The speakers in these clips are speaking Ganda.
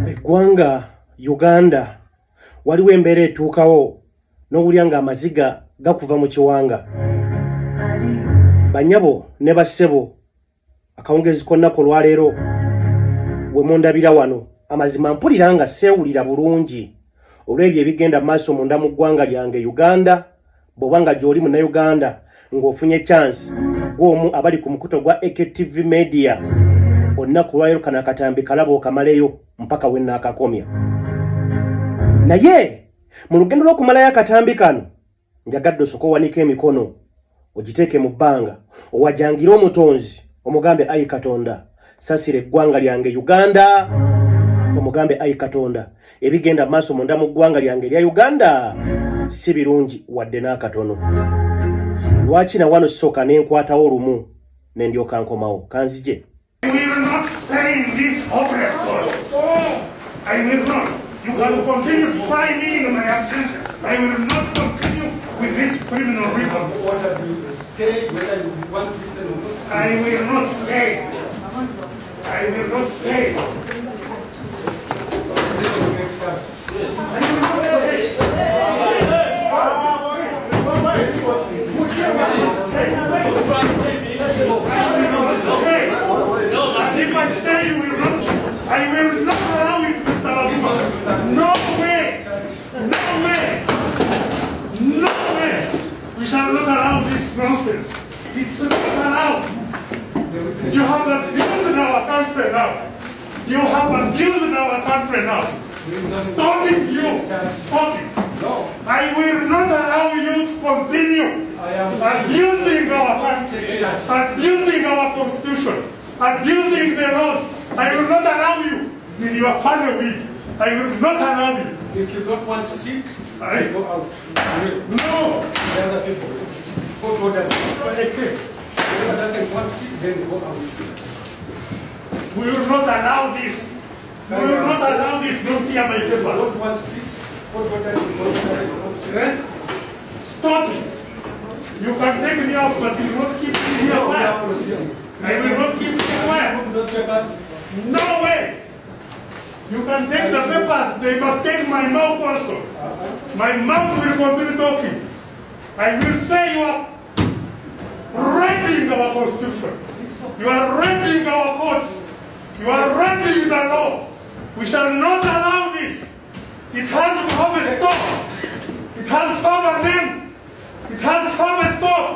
Eggwanga Uganda waliwo embeera etuukawo n'owulya nga amaziga gakuva mu kiwanga. Banyabo ne bassebo akawungezi k'onnaku olwaleero we mundabira wano amazima mpulira nga seewulira bulungi olw'ebyo ebigenda maaso munda mu ggwanga lyange Uganda. Bw'oba nga gy'oli Munnayuganda ng'ofunye chance gw'omu abali ku mukuto gwa AKTV Media olunaku olwaleero kano akatambi kalaba okamaleyo mpaka we nnaakakomya. Naye mu lugendo lw'okumalayo akatambi kano njagadde osooke owanika emikono ogiteeke mu bbanga owajangire omutonzi omugambe ayi Katonda saasira eggwanga lyange Uganda. Omugambe ayi Katonda ebigenda maaso munda mu ggwanga lyange lya Uganda si birungi wadde n'akatono. Lwaki na wano sooka ne nkwatawo olumu ne ndyoka nkomawo kanzije. I will not stay in this hopeless world. I will not. You can continue to find me in my absence. I will not continue with this criminal record. Whether you stay, whether you want to listen or not. I will not stay. I will not stay. If I stay, you will not. I will not allow it, Mr. Labuma. No way. No way. No way. We shall not allow this nonsense. It's not allowed. You have abused our country now. You have abused our country now. Stop it, you. Stop it. I will not allow you to continue abusing our country, abusing our constitution, abusing the laws. I will not allow you with your father wig. I will not allow you. If you don't want to sit, I go out. No. The other people. Go to them. But they came. Whoever doesn't want to sit, then go out. We will not allow this. We will not allow this. Don't tear my papers. Don't want to sit. Go to them. Go to them. Stop it. You can take me out, but you will not keep me here quiet. I will not keep you quiet. No way. You can take the papers, they must take my mouth also. My mouth will continue talking. I will say you are raping our constitution. You are raping our courts. You are raping the law. We shall not allow this. It has to have a stop. It has to have an end. It has to have a stop.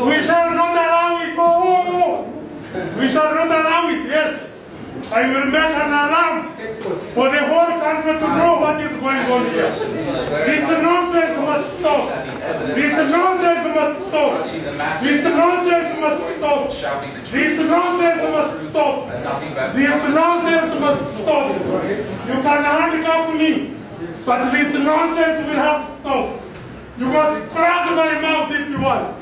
We shall not allow it. Oh, we shall not allow it, yes. I will make an alarm for the whole country to know what is going on here. This nonsense must stop. This nonsense must stop. This nonsense must stop. This nonsense must stop. This nonsense must stop. You can handcuff me, but this nonsense will have to stop. You must close my mouth if you want.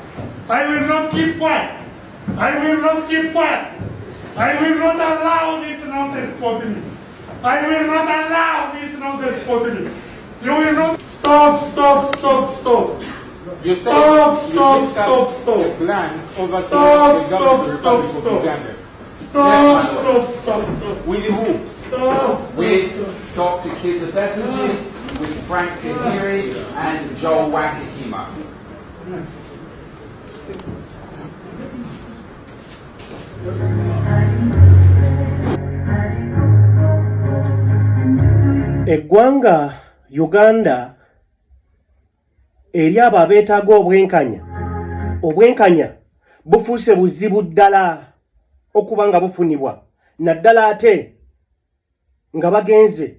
I will not keep quiet. I will not keep quiet. I will not allow this nonsense to continue. I will not allow this nonsense to continue. You will not. Stop, stop, stop, stop. You Stop, stop, stop, stop. The plan over Stop, stop, stop, stop. Stop, stop, stop, stop. With who? Stop. With Dr. Kizza Besigye, with Frank Kahiri, and Joel Wakahima. Eggwanga Uganda eri abo abeetaaga obwenkanya bufuuse buzibu ddala okuba nga bufunibwa naddala ate nga bagenze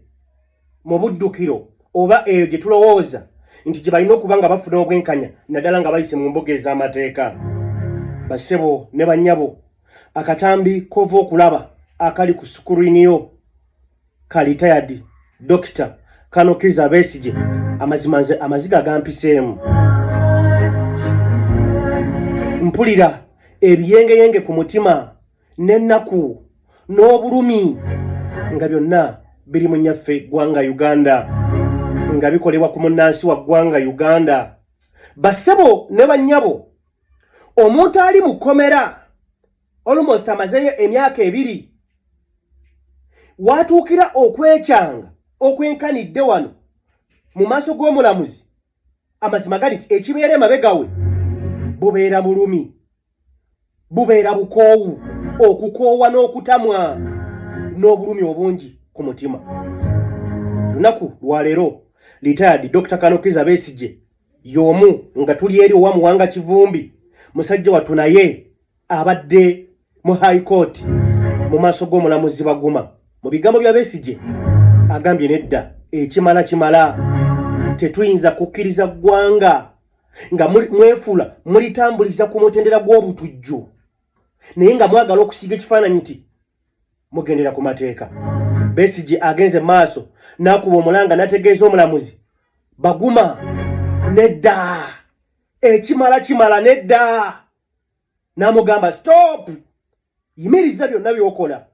mu buddukiro oba eyo gye tulowooza nti gye balina okuba nga bafuna obwenkanya naddala nga bayise mu mbuga ez'amateeka. Bassebo ne bannyabo, akatambi kova okulaba akali ku sukuliniyo ka retired Dr. Kano Kizza Besigye amaziga gampiseemu. Mpulira ebiyengeyenge ku mutima n'ennaku n'obulumi nga byonna biri mu nnyaffe ggwanga Uganda, nga bikolebwa ku munnansi wa ggwanga Uganda. Bassebo ne bannyabo, omuntu ali mu kkomera almost amazeyo emyaka 2 watuukira okwekyanga okwenkanidde wano mu maaso g'omulamuzi, amazima gali nti ekibeera emabega we bubeera bulumi, bubeera bukoowu, okukoowa n'okutamwa n'obulumi obungi ku mutima. Lunaku lwaleero retired Dr. Kano Kizza Besigye y'omu nga tuli eri owa Muwanga Kivumbi, musajja wattu naye abadde mu High Court mu maaso g'omulamuzi Baguma. Mu bigambo bya Besigye agambye nedda ekimala tetuyinza kukkiriza ggwanga nga mwefula mulitambuliza ku mutendera gw'obutujju naye nga mwagala okusiiga ekifaananyi nti mugendera ku mateeka. Besigye agenze maaso n'akuba omulanga n'ategeeza omulamuzi Baguma nedda ekimala nedda, n'amugamba stop, yimiriza byonna by'okola,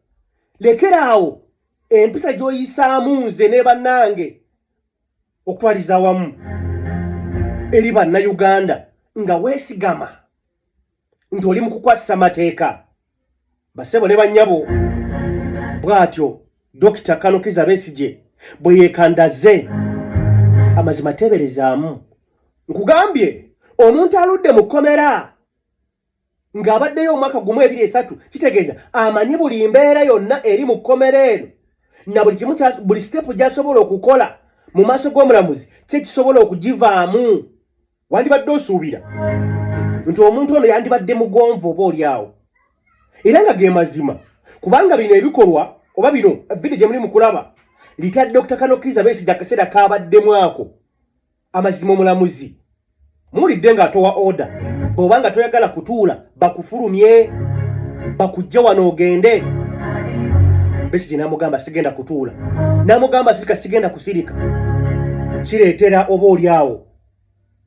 lekeraawo empisa gy'oyisaamu nze ne bannange okutwaliza awamu eri bannayuganda nga weesigama nti oli mu kukwasisa mateeka. Bassebo ne bannyabo, bw'atyo Dr. Kano Kizza Besigye bwe yeekandaze, amazima teeberezaamu. Nkugambye omuntu aludde mu kkomera ng'abaddeyo omwaka gumu 2-3, kitegeeza amanyi buli mbeera yonna eri mu kkomera eno na buli step gy'asobola okukola mu maaso g'omulamuzi kye kisobola okugivaamu. Wandibadde osuubira nti omuntu ono yandibadde mugonvu oba oliawo, era nga ge mazima, kubanga bino ebikolwa oba bino video gye muli mu kulaba retired Dr. Kano Kizza Besigye akaseera kaabaddemu ako, amazima omulamuzi muwulidde ng'atowa order bw'oba nga toyagala kutuula bakufulumye bakujja wano ogende. Besigye n'amugamba sigenda kutuula, n'amugamba sirika sigenda kusirika. Kireetera oba oliawo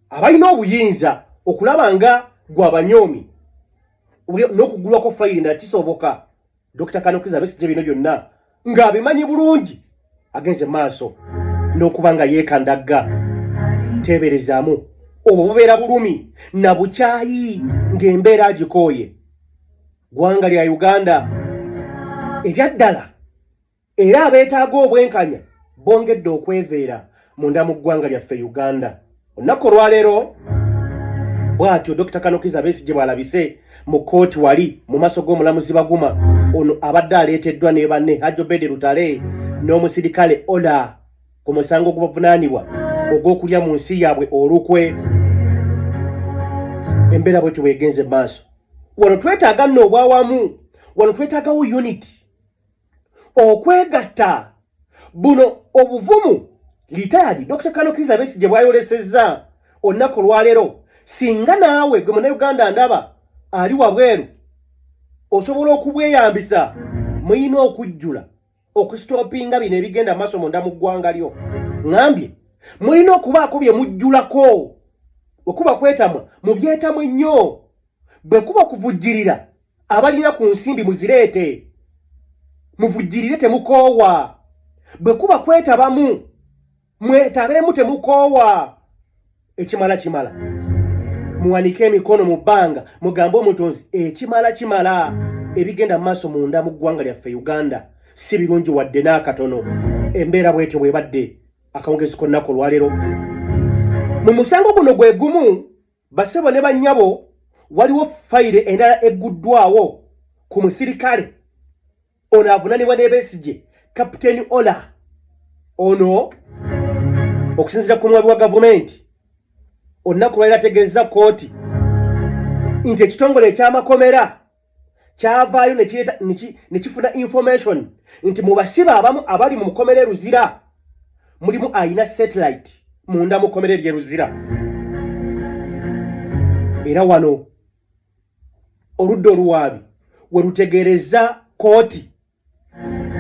abalina obuyinza okulaba nga gw'abanyoomi n'okugulwako fayiri endala kisoboka. Dr. Kano Kizza Besigye bino byonna ng'abimanyi bulungi, agenze maaso n'okuba nga yeekandagga. Teeberezaamu obwo bubeera bulumi na bukyayi ng'embeera agikooye. Ggwanga lya Uganda erya ddala, era abeetaaga obwenkanya bongedde okweveera munda mu ggwanga lyaffe Uganda. Olunaku olwaleero bw'atyo Dr. Kano Kizza Besigye bw'alabise mu kkooti wali mu maaso g'omulamuzi Baguma, ono abadde aleeteddwa ne banne Hajji Obed Lutale n'omusirikale Ola ku musango ogw'obuvunaanibwa ogw'okulya mu nsi yaabwe olukwe. Embeera bwe tuweegenze maaso wano twetaaga nno obwawamu, wano twetaagawo unity, okwegatta. Buno obuvumu retired Dr. Kano Kizza Besigye bw'ayolesezza olunaku olwaleero, singa naawe gwe Munnayuganda ndaba ali wabweru osobola okubweyambisa, muyina okujjula okusitopinga bino ebigenda maaso munda mu ggwanga lyo. Ngambye mulina okubaako bye mujjulako, bwe kuba kwetamwa mubyetamu ennyo, bwe kuba kuvujjirira abalina ku nsimbi muzireete, muvujjirire temukoowa, bwe kuba kwetabamu mwetabeemu temukoowa. Ekimala muwanike emikono mu bbanga mugambe omutonzi ekimala ebigenda mu maaso munda mu ggwanga lyaffe Uganda si birungi wadde n'akatono. Embeera bwetyo bwebadde akawungezi k'olunaku olwaleero. Mu musango guno gwe gumu, bassebo ne bannyabo, waliwo fayire endala egguddwawo ku musirikale ono avunaanibwa ne Besigye, Kapiteeni Ola. Ono okusinziira ku muwabi wa gavumenti olunaku lwali ategeeza kooti nti ekitongole eky'amakomera kyavaayo ne kifuna information nti mu basibe abamu abali mu mukomera Luzira mulimu ayina satellite munda mu kkomera lye Luzira. Era wano oludda oluwaabi we lutegeereza kooti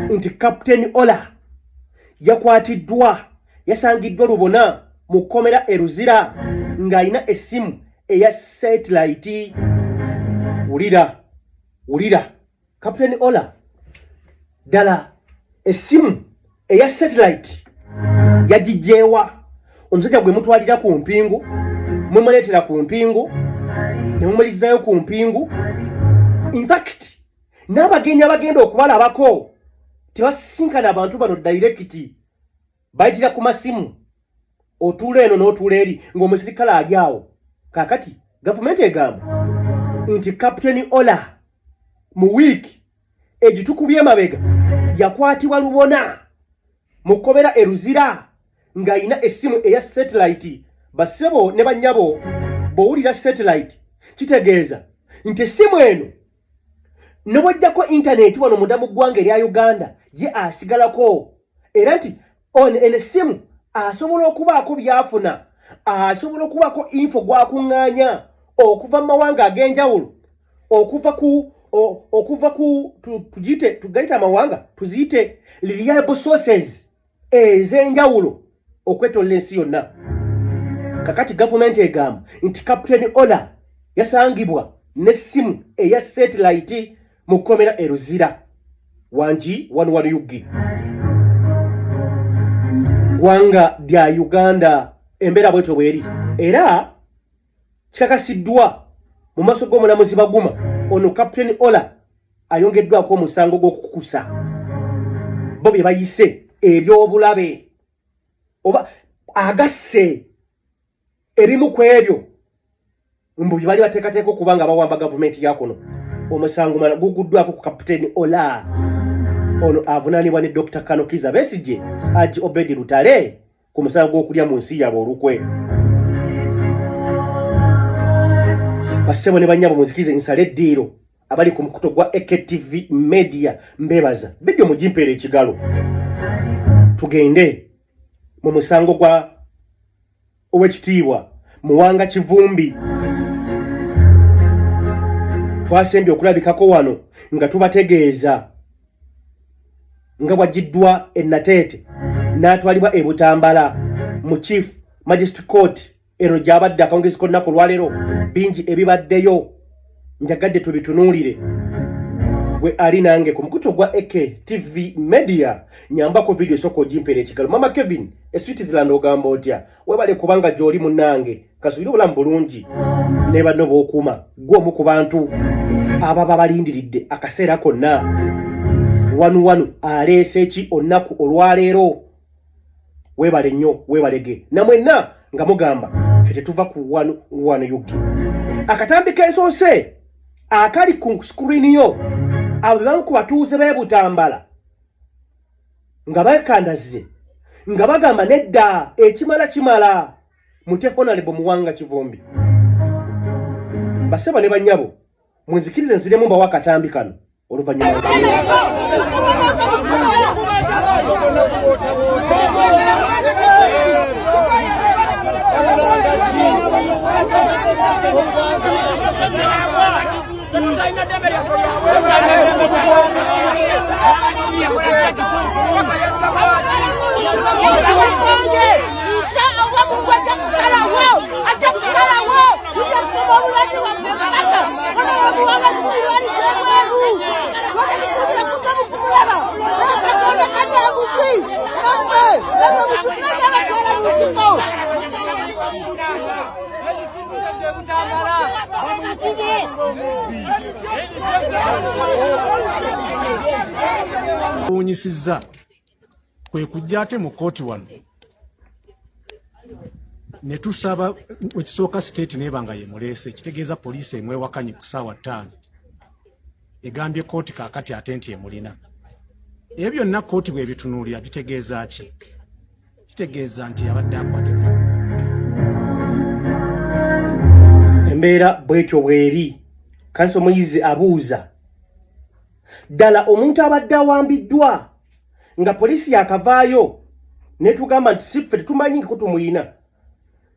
nti Captain Ola yakwatiddwa yasangiddwa lubona mu kkomera Luzira ng'alina essimu eya satellite. Wulira Captain Ola ddala essimu eya satellite yagijeewa? Omusajja gwe mutwalira ku mpingu mumuleetera ku mpingu ne mumulizayo ku mpingu. In fact n'abagenyi abagenda okubalabako tebasinkana abantu bano direct, bayitira ku masimu, otuula eno n'otuula eri ng'omusirikale ali awo. Kaakati gavumenti egamba nti Captain Ola mu wiiki egitukubye emabega yakwatibwa lubona mu kkomera Luzira ng'alina essimu eya satellite. Basebo ne bannyabo bw'owulira satellite kitegeeza nti essimu eno ne bw'ojjako intaneti wano munda mu ggwanga erya Uganda ye asigalako, era nti eno essimu asobola okubaako byafuna, asobola okubaako info gwakuŋŋaanya okuva mu mawanga ag'enjawulo, okuva ku tugayita amawanga tuziyite reliable sources ez'enjawulo okwetolla ensi yonna. Kakati gavumenti egamba nti Captain Ola yasangibwa n'essimu eya satellite mu kkomera Luzira. Wangi wano Yugi ggwanga lya Uganda embeera bwetyo bweri, era kikakasiddwa mu maaso g'omulamuzi Baguma ono Captain Ola ayongeddwako omusango gw'okukusa bo bye bayise ebyobulabe oba agasse ebimu ku ebyo mbu bye bali bateekateeka okuba nga bawamba gavumenti ya kuno. Omusango guguddwako ku Captain Ola ono avunaanibwa ne Dr. Kanokiza Besigye Haji Obedi Lutale ku musango gw'okulya mu nsi yaabwe olukwe. Basebo ne bannyabo muzikirize nsale eddiiro abali ku mukuto gwa AKTV Media mbebaza video mugimpeera ekigalo tugende mu musango gwa owekitiibwa Muwanga Kivumbi. Twasembye okulabikako wano nga tubategeeza nga bwaggiddwa Nateete n'atwalibwa e Butambala mu Chief Magistrate Court. Ero gy'abadde akawungezi k'olunaku lwaleero bingi ebibaddeyo njagadde tubitunuulire. Gwe ali nange ku mukuto gwa AKTV Media nyambako video soko jimpeera ekigalo. Mama Kevin eSwitzerland ogamba otya? Webale kubanga gy'oli munnange kasubire obulamu bulungi ne banno b'okuuma gw'omu ku bantu ababa balindiridde akaseera konna. Wanu aleese ki olunaku olwaleero? Webale nnyo webalege namwenna nga mugamba ffe tetuva ku wano Yugi. Akatambi k'ensoose akali ku screen yo abo bamu ku batuuze b'e Butambala nga bakandazze nga bagamba nedda ekimala mute Honorable Muwanga Kivumbi. Baseba ne bannyabo mwezikirize nziremu mbawa akatambi kano oluvannyuma. Unyisiza kwe kujja ate mu kooti wano ne tusaba ekisooka state nebanga ye muleese kitegeeza poliisi emwewakanye ku ssaawa 5 egambye kooti kaakati ate nti emulina. Ebyo byonna kooti bwe bitunuulira bitegeeza ki? Kitegeeza nti abadde akwatibwa embeera bwetyo bweri. Kanso Muyizi abuuza ddala omuntu abadde awambiddwa nga poliisi yakavaayo netugamba nti siffe tetumanyi ko tumuyina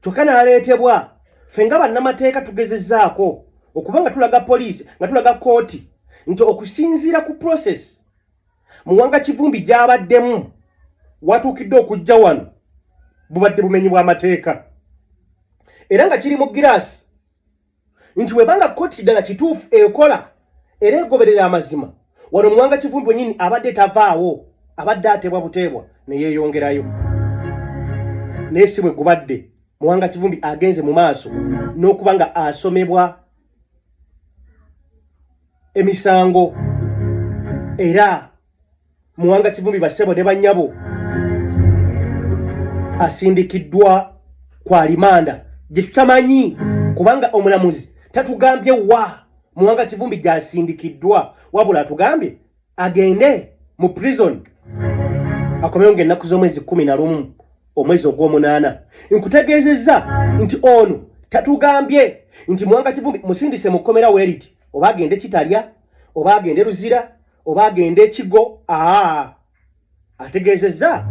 kyokka n'aleetebwa ffe nga bannamateeka tugezezzaako okuba nga tulaga poliisi nga tulaga kooti nti okusinziira ku process Muwanga Kivumbi gy'abaddemu watuukidde okujja wano bubadde bumenyi bw'amateeka era nga kiri mu giraasi nti webanga kooti ddala kituufu ekola era egoberera amazima wano Muwanga Kivumbi wennyini abadde tavaawo abadde atebwa buteebwa ne yeeyongerayo naye si bwe gubadde Muwanga Kivumbi agenze mu maaso n'okuba nga asomebwa emisango era Muwanga Kivumbi bassebo ne bannyabo asindikiddwa kwa limanda gye tutamanyi kubanga omulamuzi tatugambye wa Muwanga Kivumbi gy'asindikiddwa wabula atugambye agende mu prison akomeyo ng'ennaku z'omwezi 11 omwezi ogw'omunaana. Nkutegeezezza nti ono tatugambye nti Muwanga Kivumbi musindise mu kkomera weeriti oba agende Kitalya oba agende Luzira oba agende Ekigo. Ategeezezza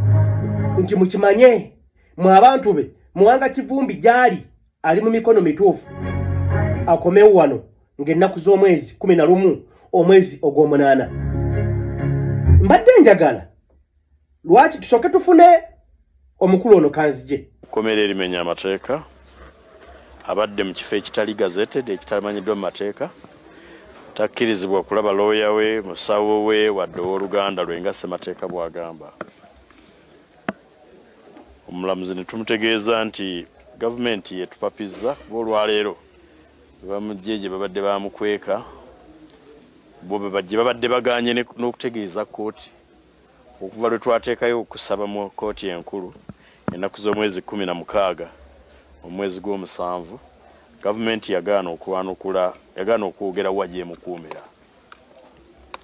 nti mukimanye mwe abantu be Muwanga Kivumbi gy'ali ali mu mikono mituufu akomewo wano ng'ennaku z'omwezi 11 omwezi ogw'omunaana. Mbadde njagala lwaki tusooke tufune omukulu ono kanzije kkomera erimenya amateeka abadde mu kifo ekitali gazetted ekitamanyiddwa mu mateeka takkirizibwa kulaba looya we musawo we wadde ow'oluganda lwe nga ssemateeka bw'agamba. Omulamuzi ne tumutegeeza nti gavumenti yetupapizza olwaleero bamujje gye babadde bamukweka gye babadde bagaanye n'okutegeeza kooti okuva lwe twateekayo okusaba mu kooti enkulu ennaku z'omwezi 16 omwezi gw'omusanvu gavumenti yagaana okwanukula yagaana okwogera wa gyemukuumira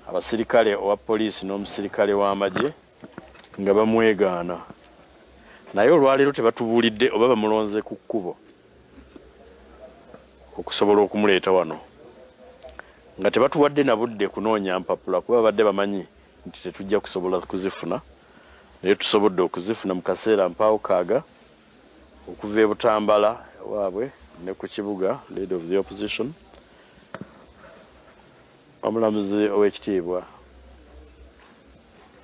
abasirikale owa poliisi n'omusirikale w'amagye nga bamwegaana naye olwaleero tebatubuulidde oba bamulonze ku kkubo okusobola okumuleeta wano nga tebatuwadde na budde kunoonya mpapula kuba babadde bamanyi nti tetujja kusobola kuzifuna naye tusobodde okuzifuna mu kaseera mpaawukaaga okuva e Butambala waabwe ne ku kibuga leader of the opposition omulamuzi ow'ekitiibwa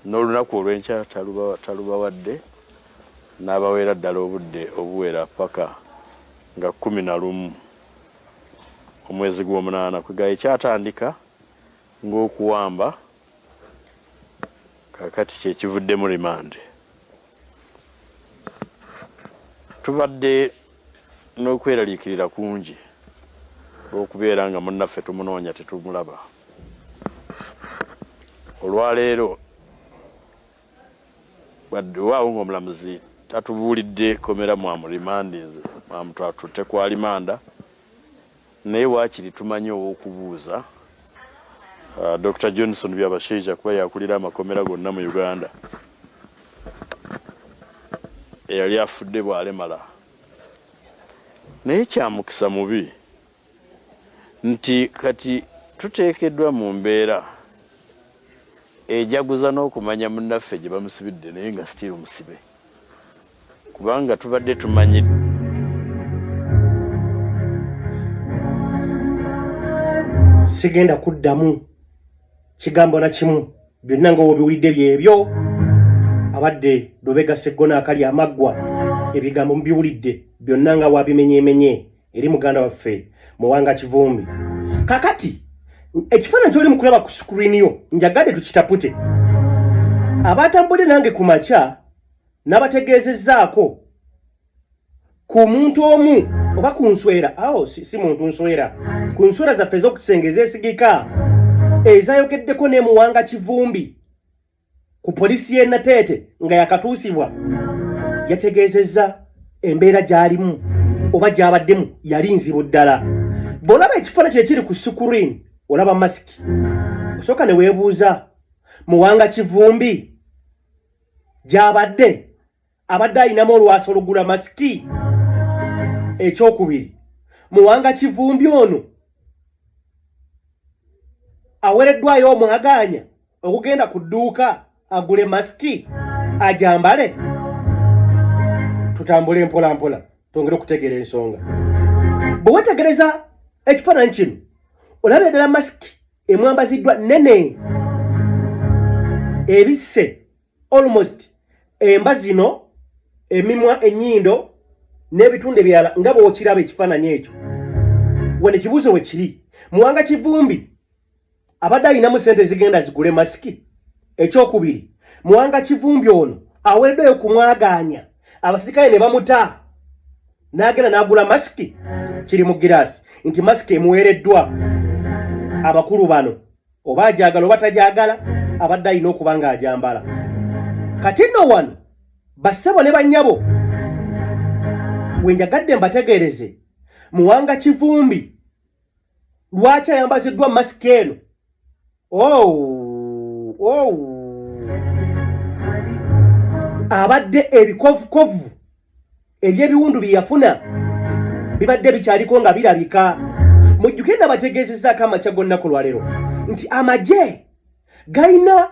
n'olunaku olw'enkya talubawadde n'abaweera ddala obudde obuwera paka nga 11 omwezi gw'omunaana kwegaye kyatandika ng'okuwamba kakati kyekivuddemu rimande. Tubadde n'okweraliikirira kungi olw'okubeera nga munnaffe tumunoonya tetumulaba. Olwaleero wadde waawo ng'omulamuzi tatubuulidde komera mwamurimandinze mwamutwatutte kwa limanda naye waakiri tumanyi ow'okubuuza Dr. Johnson Byabashaija kuba yakulira amakomera gonna mu Uganda eyali afudde bw'alemala naye kyamukisa mubi nti kati tuteekeddwa mu mbeera ejaguza n'okumanya munnaffe gye bamusibidde naye nga sitiru musibe kubanga tubadde tumanyi sigenda kuddamu kigambo na kimu byonna nga obiwulidde byebyo abadde Lubega Sseggona akali amaggwa ebigambo mubiwulidde byonna nga wabimenyeemenye eri muganda waffe Muwanga Kivumbi. Kakati ekifaananyi ky'oli mu kulaba ku screen yo njagadde tukitapute abatambudde nange ku makya n'abategeezezzaako ku muntu omu oba ku nswera si muntu nswera ku nswera zaffe ez'okusengeza esigika ezayogeddeko ne Muwanga Kivumbi ku poliisi y'e Nateete nga yakatuusibwa yategeezezza embeera gy'alimu oba gy'abaddemu yali nzibu ddala. Bw'olaba ekifaananyi ekiri ku screen olaba masiki osooka ne weebuuza Muwanga Kivumbi gy'abadde abadde ayinamu olwasi olugula masiki. Ekyokubiri Muwanga Kivumbi ono awereddwayo omwaganya okugenda ku dduuka agule masiki ajambale. Tutambule mpola mpola tongere okutegeera ensonga. Bwe wetegereza ekifaananyi kino olaba ddala masiki emwambaziddwa nene ebisse almost emba zino emimwa ennyindo n'ebitundu ebyala nga bw'okiraba ekifaananyi ekyo. Wano ekibuuzo we kiri, Muwanga Kivumbi abadde alinamu ssente zigenda zigule masiki? Ekyokubiri, Muwanga Kivumbi ono awereddwayo kumwaganya abasirikale ne bamuta n'agenda n'agula masiki? Kiri mu giraasi nti masiki emuweereddwa. Abakulu bano oba agyagala oba tagyagala abadde alina okuba ng'agyambala. Kati nno wano bassebo ne bannyabo wenjagadde mbategeereze Muwanga Kivumbi lwaki ayambaziddwa masiki eno? Abadde ebikovukovu eby'ebiwundu bye yafuna bibadde bikyaliko nga birabika. Mujjukire nabategeezezzaako amakya gonna ku lwaleero nti amagye galina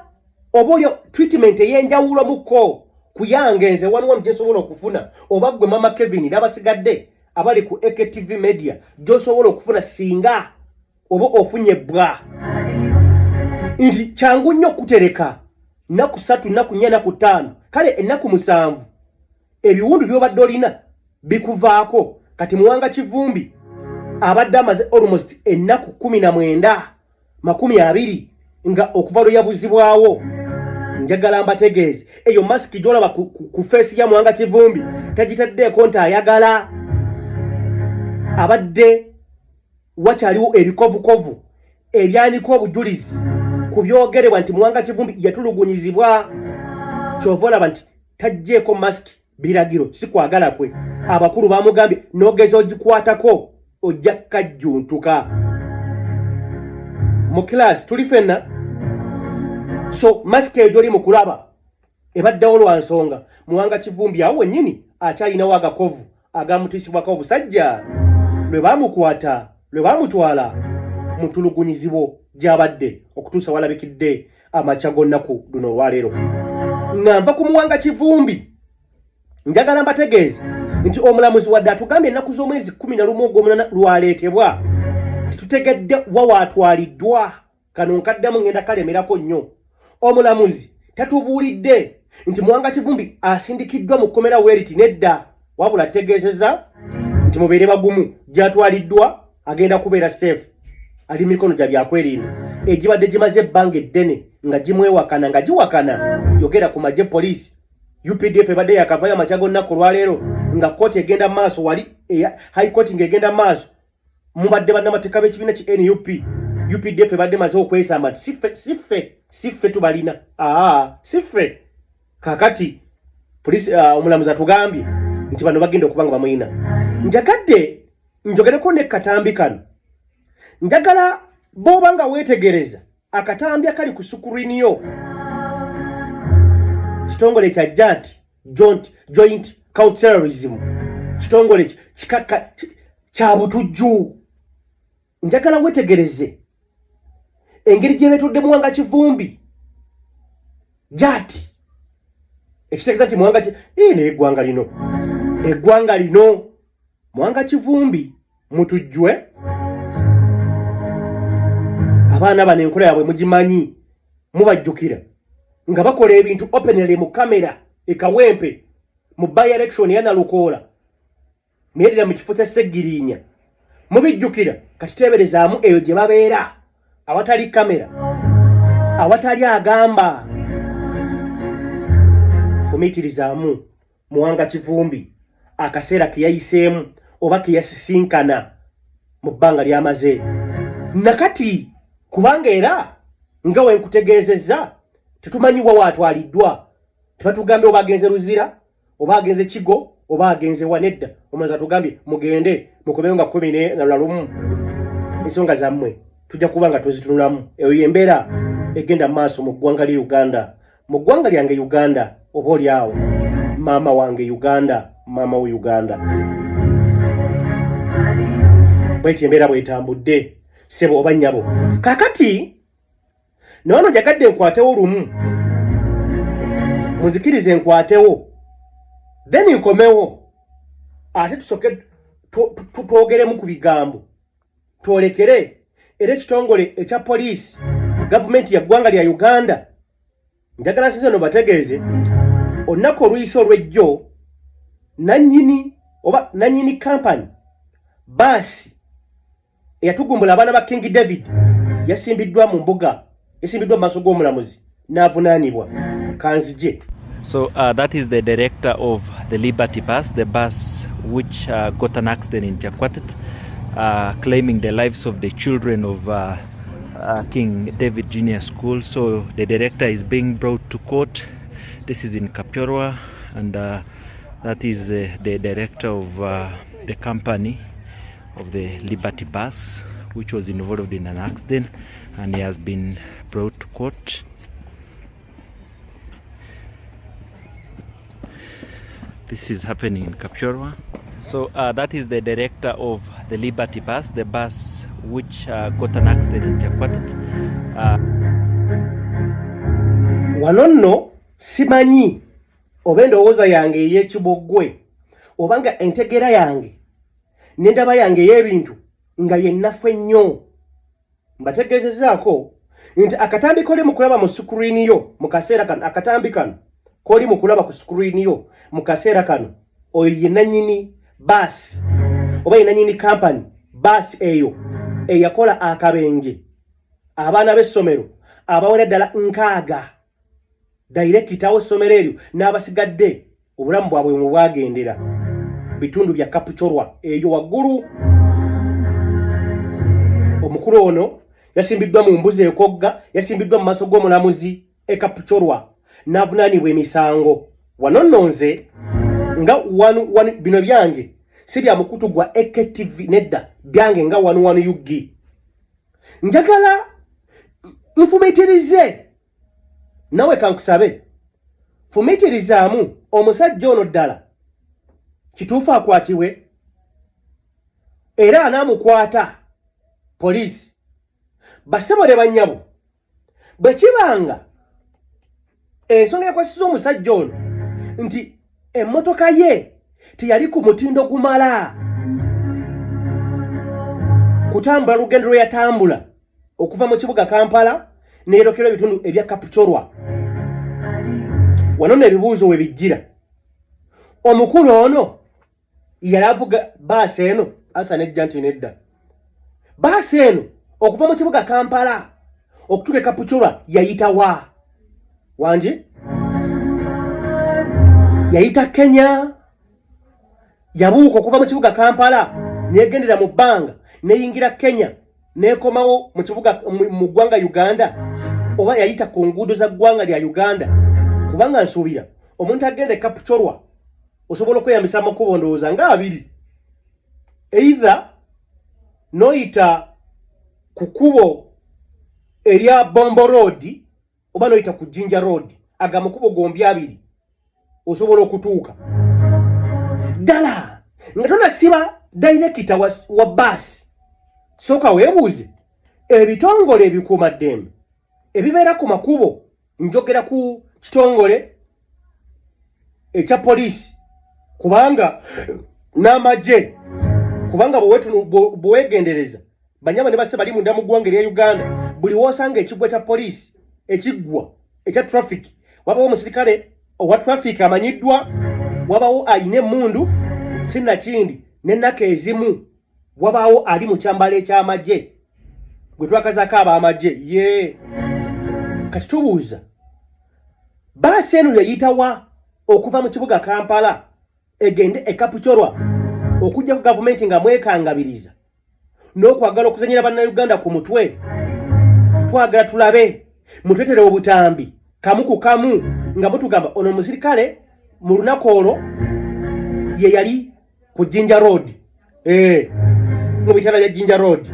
obaolya treatment ey'enjawulomuko ku yange nze waliwo gye nsobola okufuna oba ggwe Mama Kevin n'abasigadde abali ku AKTV Media gy'osobola okufuna singa oba ofunye bwa. Nti kyangu nnyo okutereka nnaku 3 nnaku 4 nnaku 5 kale ennaku 7 ebiwundu by'obadde olina bikuvaako. Kati Muwanga Kivumbi abadde amaze almost ennaku 19 20 nga okuva lwe yabuzibwawo. Njagala mbategeeze eyo masiki gy'olaba ku feesi ya Muwanga Kivumbi tagitaddeeko nti ayagala. Abadde wakyaliwo ebikovukovu ebyanika obujulizi ku byogerebwa nti Muwanga Kivumbi yatulugunyizibwa. Kyova olaba nti taggyeeko masiki biragiro si kwagala kwe. Abakulu bamugambye n'ogeza ogikwatako ojja kajjuntuka. Mu kilaasi tuli ffenna. So masiki ejo oli mu kulaba ebaddewo lwa nsonga Muwanga Kivumbi awo wennyini akyalinawo agakovu agamutiisibwako obusajja lwe baamukwata lwe baamutwala mu ntulugunyizibo gy'abadde okutuusa walabikidde amakya g'onnaku luno olwaleero. Nga nva ku Muwanga Kivumbi njagala mbategeeze nti omulamuzi wadde atugambye ennaku z'omwezi 11 ogw'omunana lwaleetebwa titutegedde wa waatwaliddwa. Kano nkaddamu ngenda kalemerako nnyo. Omulamuzi tatubuulidde nti Muwanga Kivumbi asindikiddwa mu kkomera weeriti nedda, wabula ategeezezza nti mubeere bagumu gy'atwaliddwa agenda kubeera safe, ali mikono gya byakwerinda egibadde gimaze ebbanga eddene nga gimwewakana nga giwakana. Yogera ku magye poliisi UPDF ebadde yakavayo amakya g'onnaku olwaleero nga kkooti egenda maaso wali high court ng'egenda maaso mubadde bannamateeka b'ekibiina ki NUP. UPDF ebadde maze okwesa amati siffe tubalina siffe. Kakati poliisi omulamuzi atugambye nti bano bagenda okuba nga bamuyina. Njagadde njogereko ne katambi kano. Njagala bw'oba nga weetegereza akatambi akali ku sukurini kitongole kya joint counterterrorism, kitongole kikaka kya butujju. Njagala weetegereze engeri gye beetudde Muwanga Kivumbi jati ekitegeeza nti Muwanga eggwanga lino Muwanga Kivumbi mutujjwe. Abaana bano enkola yaabwe mugimanyi, mubajjukira nga bakola ebintu openly mu kamera ekawempe mu by-election ya Nalukoola myerera mu kifo kya Seggirinya. Mubijjukira kati teeberezaamu eyo gye babeera awatali kamera awatali agamba. Fumiitirizaamu Muwanga Kivumbi akaseera ke yayiseemu oba ke yasisinkana mu bbanga ly'amaze nakati, kubanga era nga we nkutegeezezza tetumanyiwa waatwaliddwa. Tebatugambye oba agenze Luzira oba agenze Kigo oba agenze Wanedda. Omulanzi atugambye mugende mukomeyo nga 11 ensonga zammwe tujja kuba nga tuzitunulamu. Eyo y'embeera egenda maaso mu ggwanga lya Uganda, mu ggwanga lyange Uganda, oba oli awo maama wange Uganda, maama we Uganda. bweti embeera bwetambudde sebo oba nnyabo. Kakati nono jagadde nkwatewo lumu muzikirize nkwatewo then nkomewo ate tusoke twogeremu ku bigambo twolekere era ekitongole ekya poliisi gavumenti ya ggwanga lya Uganda njagala nsize no bategeeze olunaku oluyise olw'ejjo nannyini kampani baasi eyatugumbula abaana ba King David yasimbiddwa mu mbuga yasimbiddwa mu maaso g'omulamuzi n'avunaanibwa kanzije. So that is the director of the Liberty Bus, the bus which got an accident in Jakwatit, claiming the lives of the children of King David Junior School. So the director is being brought to court. This is in Kapyorwa, and that is the director of the company of the Liberty Bus, which was involved in an accident, and he has been brought to court. This is happening in Kapyorwa. So that is the director of the Liberty Bus, the bus which got an accident in Jakwatit. Wanono simanyi oba endowooza yange ey'ekibogwe obanga entegera yange n'endaba yange ey'ebintu nga yennafu ennyo. Mbategeezezaako nti akatambi koli mu kulaba mu sikuriini yo mu kaseera kano, akatambi kano koli mu kulaba ku sikuriini yo mu kaseera kano, oyo ye nannyini baasi oba ye nannyini kampani baasi eyo eyakola akabenje abaana b'essomero abawera ddala 6 dayirekita w'essomero eryo n'abasigadde obulamu bwabwe mu bwagendera bitundu bya Kapchorwa eyo waggulu. Omukulu ono yasimbiddwa mu mbuzi ekogga, yasimbiddwa mu maaso g'omulamuzi e Kapchorwa n'avunaanibwa emisango. Wano nno nze nga bino byange si bya mukutu gwa AKTV nedda, byange nga wanu UG. Njagala nfumiitirize nawe kankusabe fumiitirizaamu omusajja ono ddala kituufu akwatibwe era anaamukwata poliisi basebole bannyabo. Bwe kibanga ensonga yakwasiza omusajja ono nti emmotoka ye teyali ku mutindo gumala kutambula lugendo lwe yatambula okuva mu kibuga Kampala n'erokera ebitundu ebya Kapchorwa. Wano n'ebibuuzo we bijjira. Omukulu ono yali avuga baasi eno asa nejja nti nedda. Baasi eno okuva mu kibuga Kampala okutuuka e Kapchorwa yayita wa? Wangi? Yayita Kenya. Yabuuka okuva mu kibuga Kampala negendera mu bbanga neyingira Kenya nekomawo mu kibuga mu ggwanga Uganda, oba yayita ku nguudo za ggwanga lya Uganda? Kubanga nsuubira omuntu agenda e Kapchorwa osobola okweyambisa amakubo ndowooza nga 2. Either noyita ku kkubo erya Bombo Road oba noyita ku Jinja Road. Aga makubo gombi 2 osobola okutuuka ddala nga tonasiba dayirekita wa baasi. Sooka weebuuze ebitongole ebikuumaddembe ebibeera ku makubo, njogera ku kitongole ekya poliisi kubanga n'amagye, kubanga bwewegendereza banyama ne basse bali munda mu ggwanga erya Uganda, buli woosanga ekiggwa kya poliisi, ekiggwa ekya traffic, wabawo omusirikale owa traffic amanyiddwa, wabawo ayina emmundu sinnakindi n'ennaku ezimu wabawo ali mu kyambalo eky'amagye gwe twakazaako ab'amagye ye. Kati tubuuza baasi eno yayitawa okuva mu kibuga Kampala egende e Kapchorwa okujja ku gavumenti nga mwekangabiriza n'okwagala okuzanyira bannayuganda ku mutwe? Twagala tulabe mutwetere obutambi kamu ku kamu nga mutugamba ono omusirikale mu lunaku olwo ye yali ku Jinja Road, mu bitala bya Jinja Road.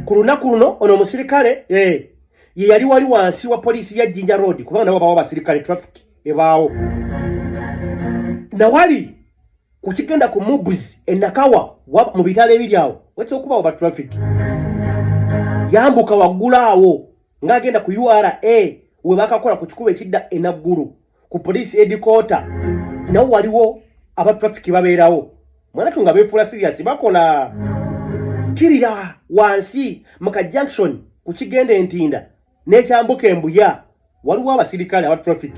Ku lunaku luno ono omusirikale ye yali wali wansi wa poliisi ya Jinja Road, kubanga nabo bawo abasirikale traffic ebaawo. Nawali kukigenda ku Mubuzi enakawa mu bitale ebiri awo wetya okuba oba traffic yambuka waggulaawo ng'agenda ku URA we bakakola ku kikubo ekidda enaggulu ku police headquarter nawo waliwo aba traffic babeerawo mwana tunga beefuula serious bakola kirira wansi muka junction ku kigenda Entinda n'ekyambuka Embuya waliwo abasirikale aba traffic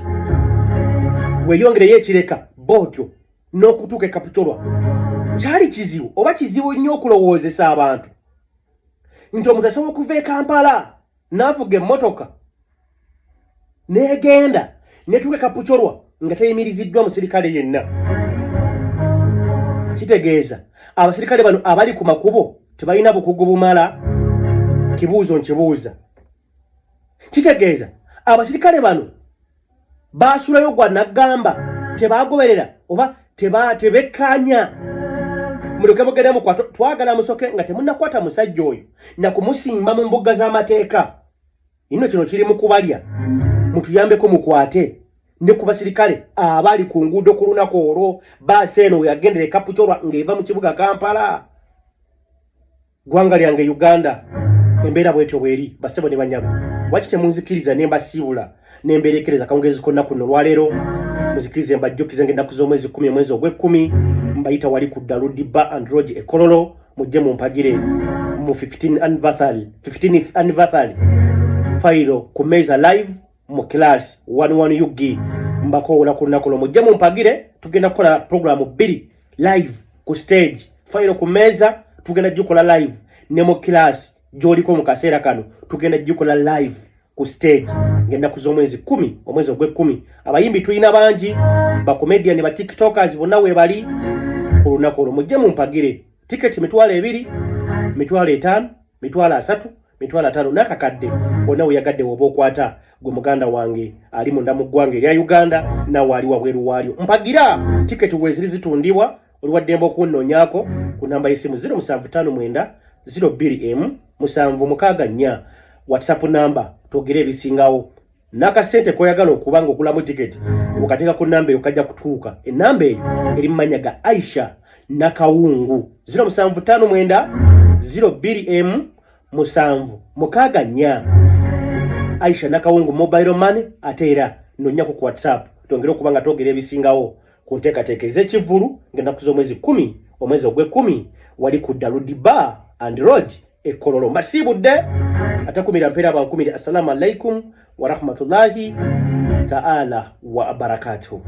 weyongereyo ekireka botyo n'okutuuka Kapchorwa kyali kizibu oba kizibu nnyo okulowoozesa abantu nti omuntu asobola okuva e Kampala n'avuga emmotoka n'egenda n'etuuka Kapchorwa nga teyimiriziddwa musirikale yenna. Kitegeeza abasirikale bano abali ku makubo tebalina bukugu bumala kibuuzo nkibuuza. Kitegeeza abasirikale bano baasulayo gwa nagamba tebagoberera oba tebekkaanya muleke mugende mukwata twagala musoke nga temunnakwata musajja oyo na kumusimba mu mbuga z'amateeka. Inno kino kiri mu kubalya mutuyambeko mukwate ne ku basirikale abali ku nguudo ku lunaku olwo baasi eno yagendera Kapchorwa ng'eva mu kibuga Kampala. Gwanga lyange Uganda embeera bwetyo bweri basebo ne banyabo waki temunzikiriza ne mbasiibula ne mberekereza kawungezi konna kuno lwaleero muzikirize mbajjukize ng'ennaku z'omwezi 10 omwezi ogw'ekkumi mbayita wali ku Daludiba and Road e Kololo mujje mumpagire mu 15th anniversary fairo ku meza live mu class 11 UG mbakola ku lunaku mujje mumpagire tugenda kukola programu 2 live ku stage fairo ku meza tugenda jukola live ne mu class joliko mu kaseera kano tugenda jukola live ku stage ngenda kuzomwezi 10 omwezi ogw'ekkumi abayimbi tuyina bangi ba comedian ba tiktokers bonna we bali ku lunaku olwo mujje mumpagire ticket mitwalo 2 mitwalo 5 mitwalo 3 mitwalo 5 nakakadde bonna we yagadde woba okwata gwe muganda wange ali munda mu ggwanga erya Uganda nawe ali wabweru waalyo mpagira ticket weziri zitundibwa oli waddemba okunnonyaako ku namba y'essimu 0759 02M 764 WhatsApp namba togere ebisingawo n'akasente koyagala okubanga okulamu ticket okateeka ku namba eyo kajja kutuuka enamba eyo eri mu mannya ga Aisha Nakawungu 0759 02M 764 Aisha Nakawungu mobile money ate era nonyako ku WhatsApp tongere okubanga togere ebisingawo ku nteekateeka ez'ekivulu ngenda kuzomwezi 10 omwezi ogw'ekkumi wali ku Daludiba and Road e Kololo mbasiibudde atakumira mpeera abankumire. Assalamu alaikum wa rahmatullahi ta'ala wa barakatuh.